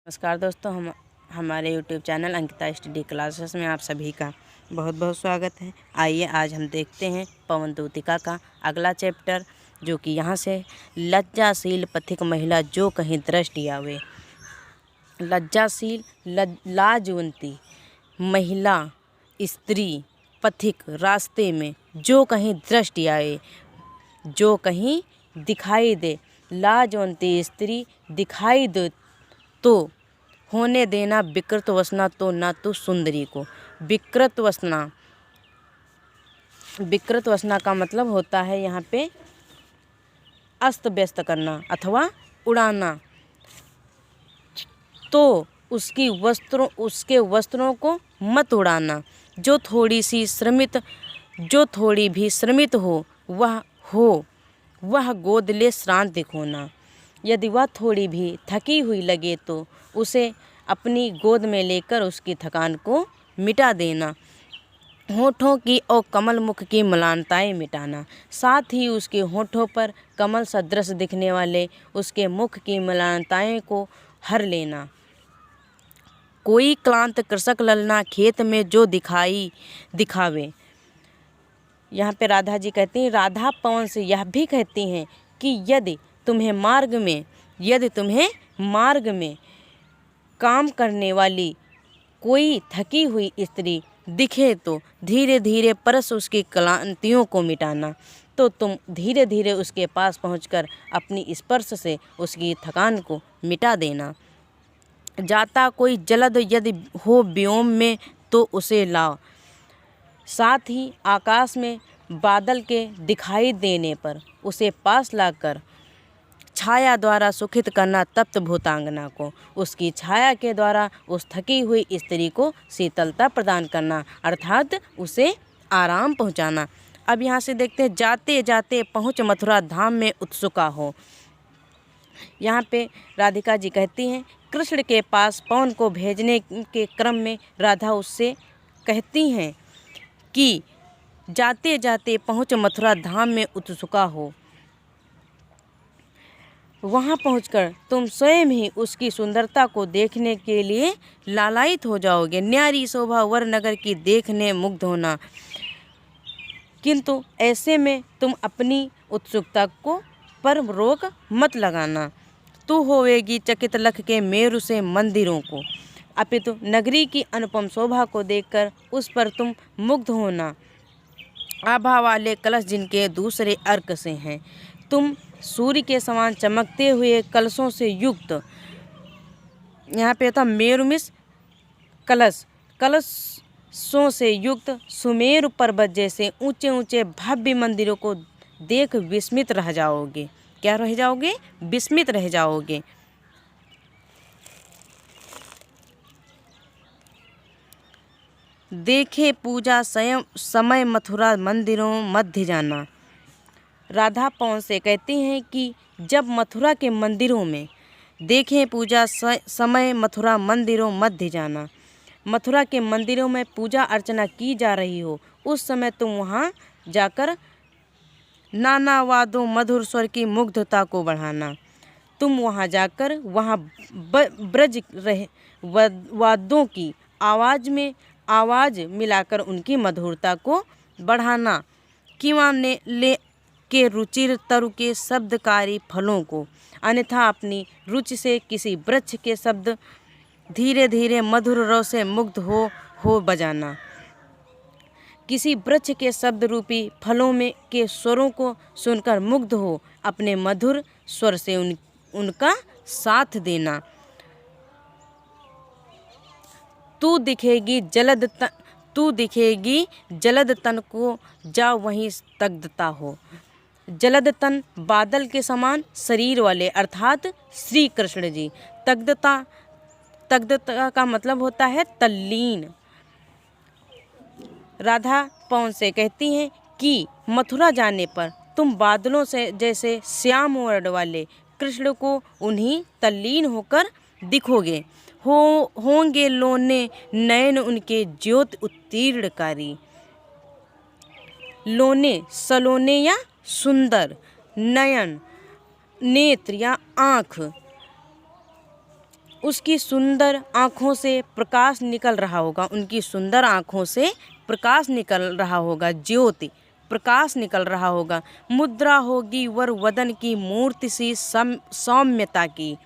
नमस्कार दोस्तों, हमारे YouTube channel Ankita study classes में आप सभी का बहुत बहुत स्वागत है। आइए आज हम देखते हैं पवनदूतिका का अगला चैप्टर, जो कि यहाँ से लज्जाशील पथिक महिला जो कहीं दृष्टि आवे। लज्जाशील लाजवंती महिला, स्त्री, पथिक रास्ते में जो कहीं दृष्टि आए, जो कहीं दिखाई दे। लाजवंती स्त्री दिखाई दे तो होने देना विकृत वसना, तो ना तो सुंदरी को। विकृत वसना का मतलब होता है यहाँ पे अस्त व्यस्त करना अथवा उड़ाना। तो उसके वस्त्रों को मत उड़ाना। जो थोड़ी भी श्रमित हो वह गोद ले श्रांत खोना। यदि वह थोड़ी भी थकी हुई लगे तो उसे अपनी गोद में लेकर उसकी थकान को मिटा देना। होठों की और कमल मुख की मलानताएं मिटाना। साथ ही उसके होठों पर कमल सदृश दिखने वाले उसके मुख की मलानताएं को हर लेना। कोई क्लांत कृषक ललना खेत में जो दिखावे। यहाँ पे राधा जी कहती हैं, राधा पवन से यह भी कहती हैं कि यदि तुम्हें मार्ग में काम करने वाली कोई थकी हुई स्त्री दिखे तो धीरे धीरे परस उसकी क्लांतियों को मिटाना। तो तुम धीरे धीरे उसके पास पहुंचकर अपनी स्पर्श से उसकी थकान को मिटा देना। जाता कोई जलद यदि हो व्योम में तो उसे लाओ। साथ ही आकाश में बादल के दिखाई देने पर उसे पास लाकर छाया द्वारा सुखित करना तप्त भूतांगना को। उसकी छाया के द्वारा उस थकी हुई स्त्री को शीतलता प्रदान करना, अर्थात उसे आराम पहुंचाना। अब यहाँ से देखते हैं, जाते जाते पहुँच मथुरा धाम में उत्सुका हो। यहाँ पे राधिका जी कहती हैं, कृष्ण के पास पवन को भेजने के क्रम में राधा उससे कहती हैं कि जाते जाते पहुँच मथुरा धाम में उत्सुका हो। वहाँ पहुंचकर तुम स्वयं ही उसकी सुंदरता को देखने के लिए लालायित हो जाओगे। न्यारी शोभा वर नगर की देखने मुग्ध होना। किंतु ऐसे में तुम अपनी उत्सुकता को पर रोक मत लगाना। तू होवेगी चकित लख के मेरु से मंदिरों को, अपितु नगरी की अनुपम शोभा को देखकर उस पर तुम मुग्ध होना। आभा वाले कलश जिनके दूसरे अर्क से हैं, तुम सूर्य के समान चमकते हुए कलशों से युक्त, यहाँ पे था मेरुमिस कलशों से युक्त सुमेरु पर्वत जैसे ऊंचे ऊंचे भव्य मंदिरों को देख विस्मित रह जाओगे। क्या रह जाओगे? विस्मित रह जाओगे। देखे पूजा समय मथुरा मंदिरों मध्य जाना। राधा पवन से कहती हैं कि जब मथुरा के मंदिरों में देखें पूजा समय मथुरा मंदिरों मध्य जाना। मथुरा के मंदिरों में पूजा अर्चना की जा रही हो, उस समय तुम वहाँ जाकर नाना वादों मधुर स्वर की मुग्धता को बढ़ाना। तुम वहाँ जाकर वहाँ ब्रज रहे वाद्यों की आवाज़ मिलाकर उनकी मधुरता को बढ़ाना। किंवा ने ले के रुचिर तरु के शब्दकारी फलों को, अन्यथा अपनी रुचि से किसी वृक्ष के शब्द धीरे धीरे मधुर रव से मुग्ध हो बजाना। किसी वृक्ष के शब्द रूपी फलों में के स्वरों को सुनकर मुग्ध हो अपने मधुर स्वर से उनका साथ देना। तू दिखेगी जलद तन को, जा वहीं तग्धता हो। जलद तन बादल के समान शरीर वाले, अर्थात श्री कृष्ण जी। तग्धता का मतलब होता है तल्लीन। राधा पवन से कहती हैं कि मथुरा जाने पर तुम बादलों से जैसे श्याम वर्ण वाले कृष्ण को उन्हीं तल्लीन होकर दिखोगे। होंगे लोने नयन उनके ज्योत उत्तीर्णकारी। लोने सलोने या सुंदर, नयन नेत्र या आँख, उसकी सुंदर आँखों से प्रकाश निकल रहा होगा, उनकी सुंदर आँखों से प्रकाश निकल रहा होगा, ज्योति प्रकाश निकल रहा होगा। मुद्रा होगी वर वदन की मूर्ति सी सौम्यता की।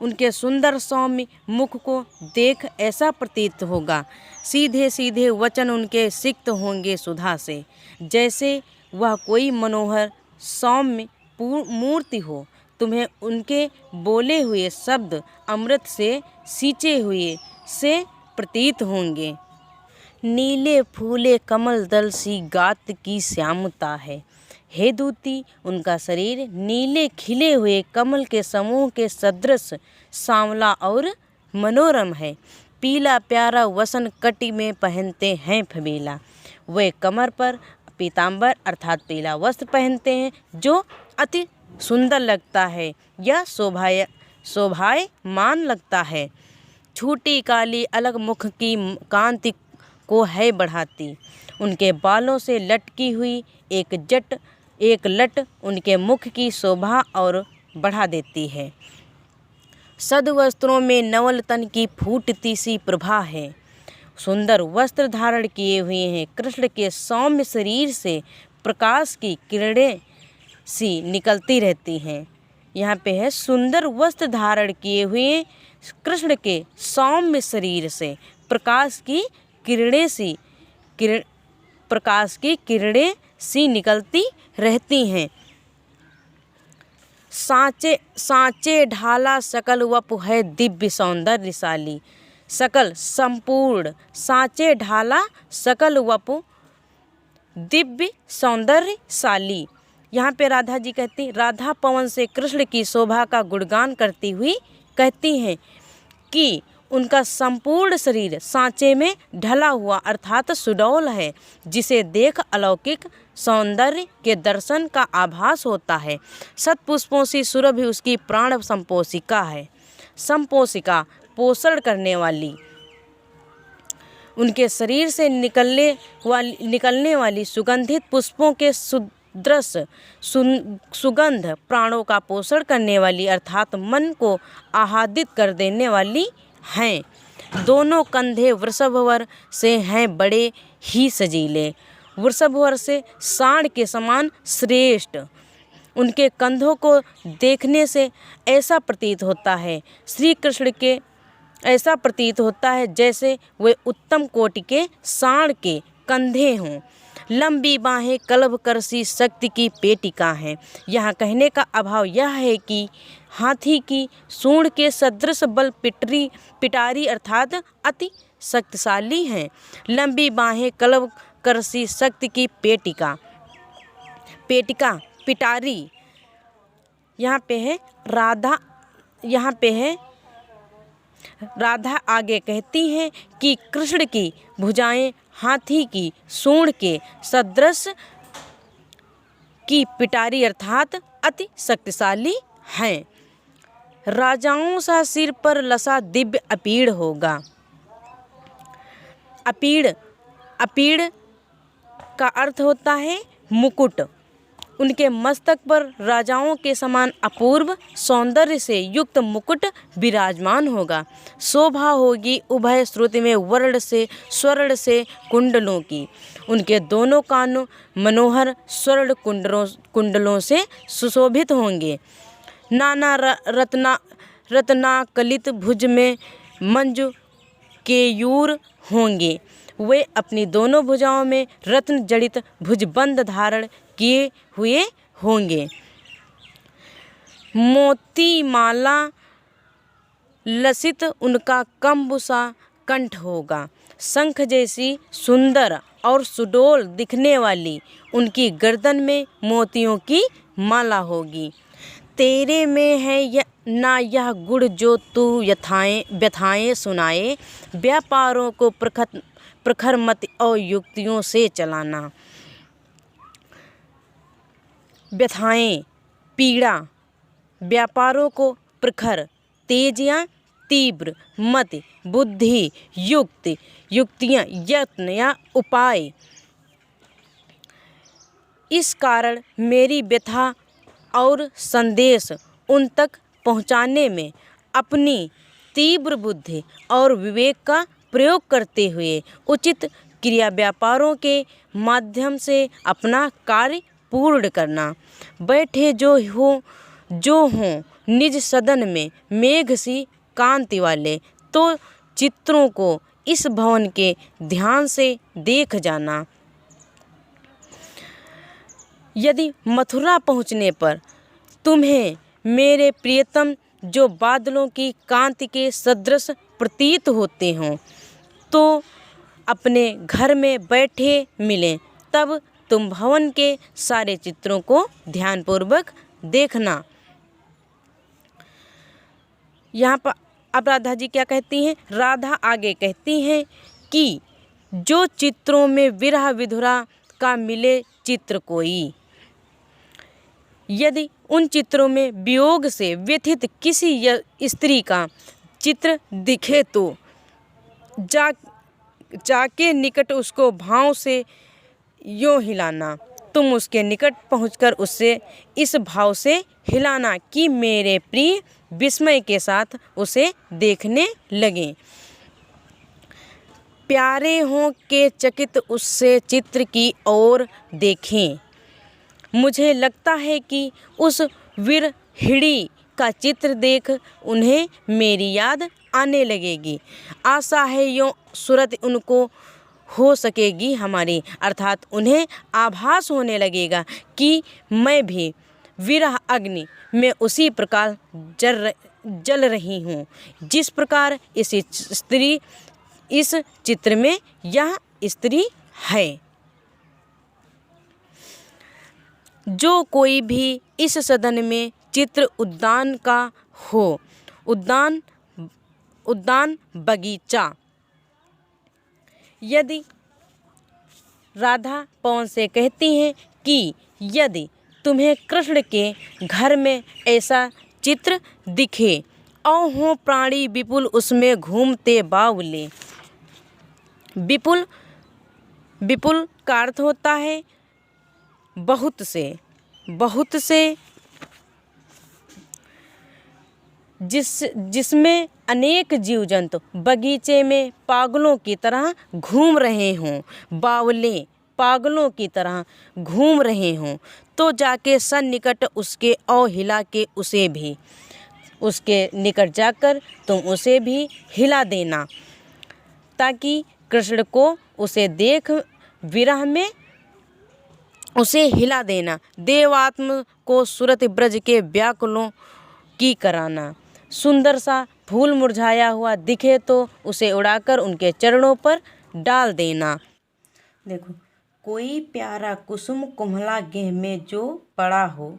उनके सुंदर सौम्य मुख को देख ऐसा प्रतीत होगा, सीधे सीधे वचन उनके सिक्त होंगे सुधा से, जैसे वह कोई मनोहर सौम्य मूर्ति हो। तुम्हें उनके बोले हुए शब्द अमृत से सींचे हुए से प्रतीत होंगे। नीले फूले कमल दल सी गात की श्यामता है। हे दूती, उनका शरीर नीले खिले हुए कमल के समूह के सदृश सांवला और मनोरम है। पीला प्यारा वसन कटी में पहनते हैं फबीला। वे कमर पर पीताम्बर अर्थात पीला वस्त्र पहनते हैं जो अति सुंदर लगता है या शोभायमान लगता है। छोटी काली अलग मुख की कांति को है बढ़ाती। उनके बालों से लटकी हुई एक लट उनके मुख की शोभा और बढ़ा देती है। सद्वस्त्रों में नवल तन की फूटती सी प्रभा है। सुंदर वस्त्र धारण किए हुए हैं। कृष्ण के सौम्य शरीर से प्रकाश की किरणें सी निकलती रहती हैं। यहाँ पे है सुंदर वस्त्र धारण किए हुए कृष्ण के सौम्य शरीर से प्रकाश की किरणें सी निकलती रहती हैं। सांचे ढाला सकल वपु है दिव्य सौंदर्यशाली। सकल संपूर्ण सांचे ढाला सकल वपु दिव्य सौंदर्यशाली। यहाँ पे राधा जी कहती, राधा पवन से कृष्ण की शोभा का गुणगान करती हुई कहती हैं कि उनका संपूर्ण शरीर सांचे में ढला हुआ अर्थात सुडौल है, जिसे देख अलौकिक सौंदर्य के दर्शन का आभास होता है। सतपुष्पों सी सुरभि उसकी प्राण संपोषिका है। संपोषिका पोषण करने वाली। उनके शरीर से निकलने वाली सुगंधित पुष्पों के सुदृश सुगंध प्राणों का पोषण करने वाली अर्थात मन को आह्लादित कर देने वाली हैं। दोनों कंधे वृषभवर से हैं बड़े ही सजीले। वृषभवर से सांड के समान श्रेष्ठ। उनके कंधों को देखने से ऐसा प्रतीत होता है श्री कृष्ण के ऐसा प्रतीत होता है जैसे वे उत्तम कोटि के सांड के कंधे हों। लंबी बाहें कलभ करसी शक्ति की पेटिका हैं। यहाँ कहने का अभाव यह है कि हाथी की सूंड के सदृश बल पिटारी अर्थात अति शक्तिशाली हैं। लंबी बाहें कलभ करसी शक्ति की पेटिका पिटारी। यहाँ पे है राधा आगे कहती हैं कि कृष्ण की भुजाएं हाथी की सूंड के सदृश की पिटारी अर्थात अति शक्तिशाली हैं। राजाओं सा सिर पर लसा दिव्य अपीड़ होगा। अपीड़ का अर्थ होता है मुकुट। उनके मस्तक पर राजाओं के समान अपूर्व सौंदर्य से युक्त मुकुट विराजमान होगा। शोभा होगी उभय श्रुति में स्वर्ण से कुंडलों की। उनके दोनों कान मनोहर स्वर्ण कुंडलों से सुशोभित होंगे। नाना रत्नाकलित भुज में मंजू केयूर होंगे। वे अपनी दोनों भुजाओं में रत्न जड़ित भुजबंद धारण किए हुए होंगे। मोती माला लसित उनका कंबुसा कंठ होगा। शंख जैसी सुंदर और सुडौल दिखने वाली उनकी गर्दन में मोतियों की माला होगी। तेरे में है ना यह गुण जो तू व्यथाएं सुनाए। व्यापारों को प्रखर मत और युक्तियों से चलाना। व्यथाएं पीड़ा, व्यापारों को प्रखर तेज या तीव्र, मत बुद्धि, युक्तियाँ यत्न या उपाय। इस कारण मेरी व्यथा और संदेश उन तक पहुँचाने में अपनी तीव्र बुद्धि और विवेक का प्रयोग करते हुए उचित क्रिया व्यापारों के माध्यम से अपना कार्य पूर्ण करना। बैठे जो हों निज सदन में मेघ सी कांति वाले, तो चित्रों को इस भवन के ध्यान से देख जाना। यदि मथुरा पहुँचने पर तुम्हें मेरे प्रियतम जो बादलों की कांति के सदृश प्रतीत होते हों, तो अपने घर में बैठे मिलें, तब तुम भवन के सारे चित्रों को ध्यानपूर्वक देखना। यहाँ पर अब राधा जी क्या कहती हैं? राधा आगे कहती हैं कि जो चित्रों में विरह विधुरा का मिले चित्र कोई, यदि उन चित्रों में वियोग से व्यथित किसी स्त्री का चित्र दिखे तो जाके निकट उसको भाव से यूँ हिलाना। तुम उसके निकट पहुंचकर उससे इस भाव से हिलाना कि मेरे प्रिय विस्मय के साथ उसे देखने लगें। प्यारे हों के चकित उससे चित्र की ओर देखें। मुझे लगता है कि उस विरहिणी का चित्र देख उन्हें मेरी याद आने लगेगी। आशा है यूँ सूरत उनको हो सकेगी हमारी, अर्थात उन्हें आभास होने लगेगा कि मैं भी विरह अग्नि में उसी प्रकार जल रही हूँ जिस प्रकार इस चित्र में यह स्त्री है। जो कोई भी इस सदन में चित्र उद्यान का हो, उद्यान बगीचा, यदि राधा पवन से कहती हैं कि यदि तुम्हें कृष्ण के घर में ऐसा चित्र दिखे और हो प्राणी विपुल उसमें घूमते बावले। विपुल का अर्थ होता है बहुत से, जिसमें अनेक जीव जंतु बगीचे में पागलों की तरह घूम रहे हों, बावले पागलों की तरह घूम रहे हों, तो जाके सन्निकट उसके और हिला के उसे भी, उसके निकट जाकर तुम उसे भी हिला देना, ताकि कृष्ण को उसे देख विरह में उसे हिला देना। देवात्म को सूरत ब्रज के व्याकुलों की कराना। सुंदर सा फूल मुरझाया हुआ दिखे तो उसे उड़ाकर उनके चरणों पर डाल देना। देखो, कोई प्यारा कुसुम कुम्हला गेह में जो पड़ा हो,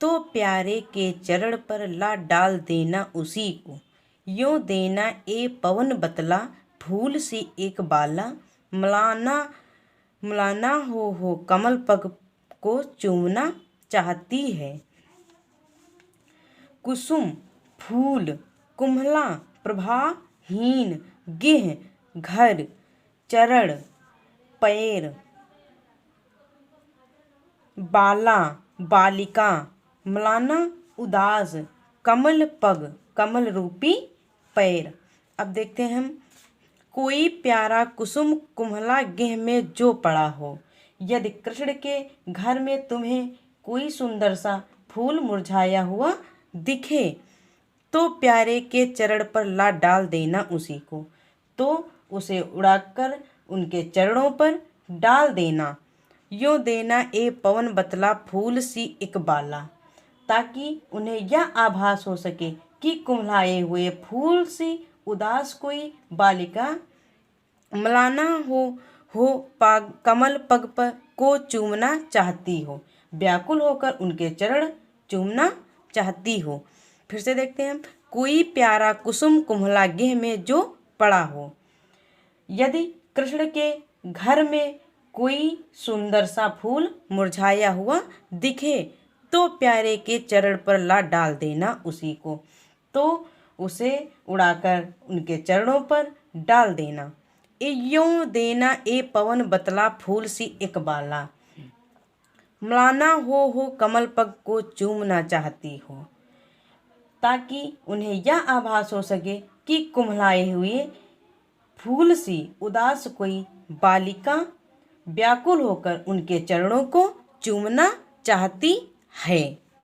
तो प्यारे के चरण पर ला डाल देना उसी को। यूँ देना ए पवन बतला फूल सी एक बाला, मलाना हो कमल पग को चूमना चाहती है। कुसुम फूल, कुम्हला प्रभाहीन, गेह घर, चरण पैर, बाला बालिका, मलाना उदास, कमल पग कमल रूपी पैर। अब देखते हैं हम, कोई प्यारा कुसुम कुम्हला गेह में जो पड़ा हो, यदि कृष्ण के घर में तुम्हें कोई सुंदर सा फूल मुरझाया हुआ दिखे, तो प्यारे के चरण पर ला डाल देना उसी को, तो उसे उड़ाकर उनके चरणों पर डाल देना। यूँ देना ए पवन बतला फूल सी एक बाला, ताकि उन्हें यह आभास हो सके कि कुम्हलाए हुए फूल सी उदास कोई बालिका मलाना कमल पग पर को चूमना चाहती हो, व्याकुल होकर उनके चरण चूमना चाहती हो। फिर से देखते हैं हम, कोई प्यारा कुसुम कुम्हला गेह में जो पड़ा हो, यदि कृष्ण के घर में कोई सुंदर सा फूल मुरझाया हुआ दिखे, तो प्यारे के चरण पर ला डाल देना उसी को, तो उसे उड़ाकर उनके चरणों पर डाल देना। यूँ देना ए पवन बतला फूल सी एक बाला, मलाना हो कमल पग को चूमना चाहती हो। ताकि उन्हें यह आभास हो सके कि कुम्हलाए हुए फूल सी उदास कोई बालिका व्याकुल होकर उनके चरणों को चूमना चाहती है।